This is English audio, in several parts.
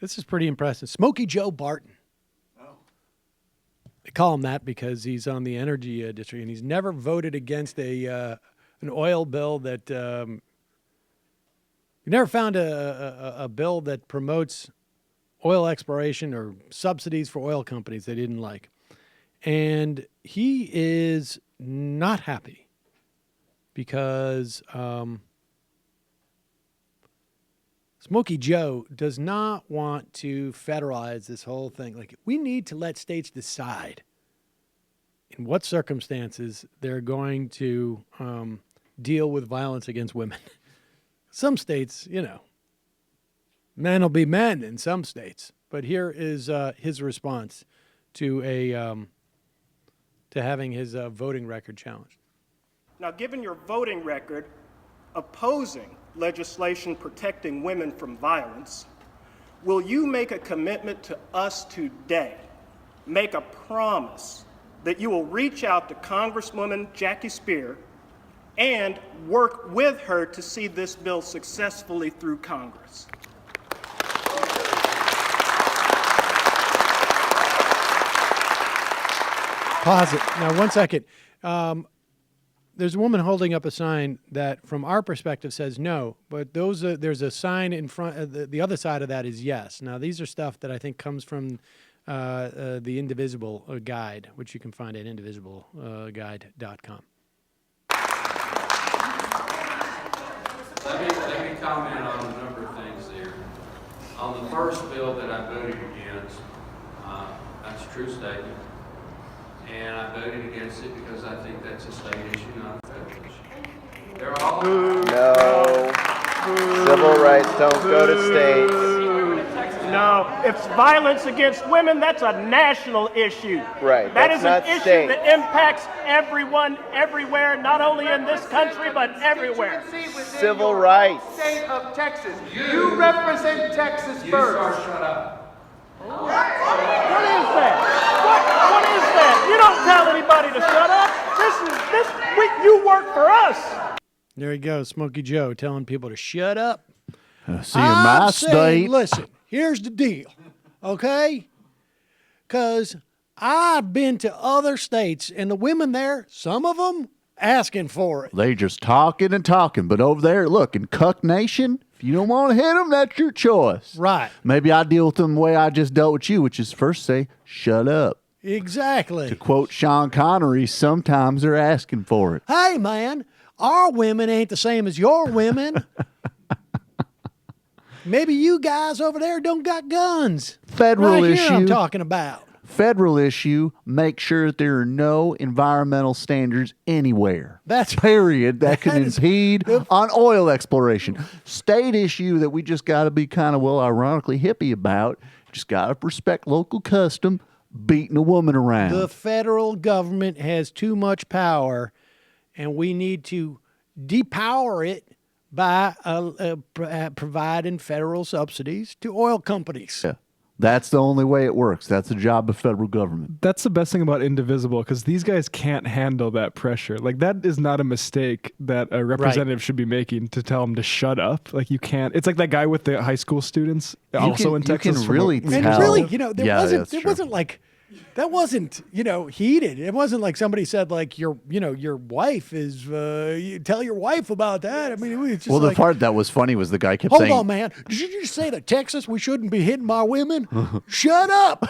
This is pretty impressive. Smokey Joe Barton. Oh. They call him that because he's on the energy district, and he's never voted against an oil bill that you never found a bill that promotes oil exploration or subsidies for oil companies they didn't like. And he is not happy because Smokey Joe does not want to federalize this whole thing. Like, we need to let states decide in what circumstances they're going to deal with violence against women. Some states, men will be men in some states. But here is his response to having his voting record challenged. Now, given your voting record opposing legislation protecting women from violence, will you make a commitment to us today, make a promise that you will reach out to Congresswoman Jackie Spear and work with her to see this bill successfully through Congress? Pause it. Now, 1 second. There's a woman holding up a sign that, from our perspective, says no, but there's a sign in front. The other side of that is yes. Now, these are stuff that I think comes from the Indivisible guide, which you can find at indivisibleguide.com. Let me comment on a number of things there. On the first bill that I voted against, that's a true statement. And I voted against it because I think that's a state issue, not a federal issue. They're all... No. Civil rights don't go to states. No. If it's violence against women, that's a national issue. Right. That is an issue state. that impacts everyone, everywhere, not only in this country, but everywhere. Civil rights. State of Texas. You represent Texas first. You start, shut up. What is that? What is that? You don't tell anybody to shut up. You work for us. There he goes, Smokey Joe, telling people to shut up. See, in my state. Listen, here's the deal, okay? Because I've been to other states, and the women there, some of them, asking for it. They just talking and talking. But over there, look, in Cuck Nation, if you don't want to hit them, that's your choice. Right. Maybe I deal with them the way I just dealt with you, which is first say, shut up. Exactly. To quote Sean Connery, sometimes they're asking for it. Hey, man, our women ain't the same as your women. Maybe you guys over there don't got guns. Federal right issue. Here I'm talking about. Federal issue, make sure that there are no environmental standards anywhere. That's period. That can impede on oil exploration. State issue that we just got to be kind of, well, ironically hippie about. Just got to respect local custom, beating a woman around. The federal government has too much power, and we need to depower it by providing federal subsidies to oil companies. Yeah. That's the only way it works. That's the job of federal government. That's the best thing about Indivisible, because these guys can't handle that pressure. Like, that is not a mistake that a representative should be making, to tell them to shut up. Like, you can't. It's like that guy with the high school students in Texas. You can really tell. And really, there wasn't like, that wasn't, heated. It wasn't like somebody said, like, your wife is, you tell your wife about that. I mean, it was just the part that was funny was the guy kept saying, hold on, man. Did you just say that Texas, we shouldn't be hitting my women? Shut up.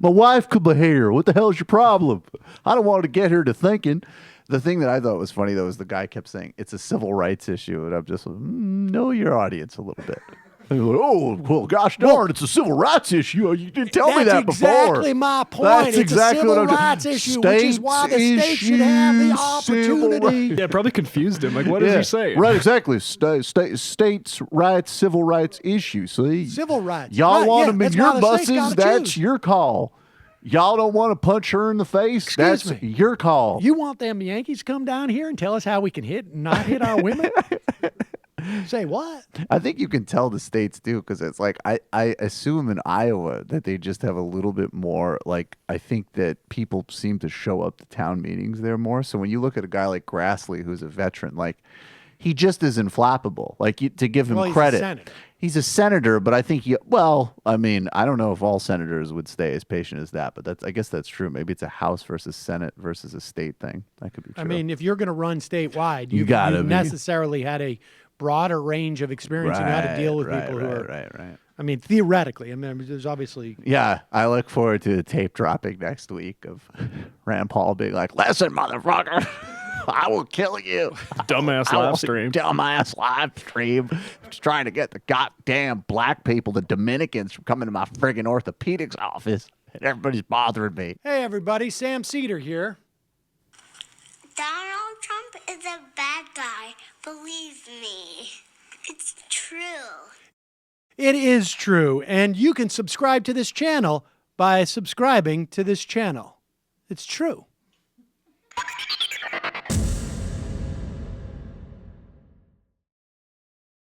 My wife could be here. What the hell is your problem? I don't want to get her to thinking. The thing that I thought was funny, though, is the guy kept saying, it's a civil rights issue. And I'm just, know your audience a little bit. And like, oh, well, gosh darn, it's a civil rights issue. You didn't tell me that before. That's exactly my point. That's it's a civil rights issue, which is why the state should have the opportunity. Yeah, probably confused him. Like, what is he saying? Right, exactly. States' rights, civil rights issue. See, civil rights. Y'all want them in your buses? That's your call. Y'all don't want to punch her in the face? That's your call. You want them Yankees to come down here and tell us how we can hit and not hit our women? Say what? I think you can tell the states do, because it's like I assume in Iowa that they just have a little bit more, like, I think that people seem to show up to town meetings there more. So when you look at a guy like Grassley, who's a veteran, like, he just is inflappable. Like, to give him credit, He's a senator, but I think I mean, I don't know if all senators would stay as patient as that, but I guess that's true. Maybe it's a House versus Senate versus a state thing. That could be true. I mean, if you're going to run statewide, You gotta you've be. necessarily had a broader range of experience in how to deal with people who are. Right. I mean, theoretically, I mean, there's obviously. Yeah, I look forward to the tape dropping next week of Rand Paul being like, "Listen, motherfucker, I will kill you." Dumbass I will live stream. Dumbass live stream. Just trying to get the goddamn black people, the Dominicans, from coming to my friggin' orthopedics office. And everybody's bothering me. Hey, everybody, Sam Seder here. Donald Trump is a bad guy. Believe me. It's true. It is true, and you can subscribe to this channel by subscribing to this channel. It's true.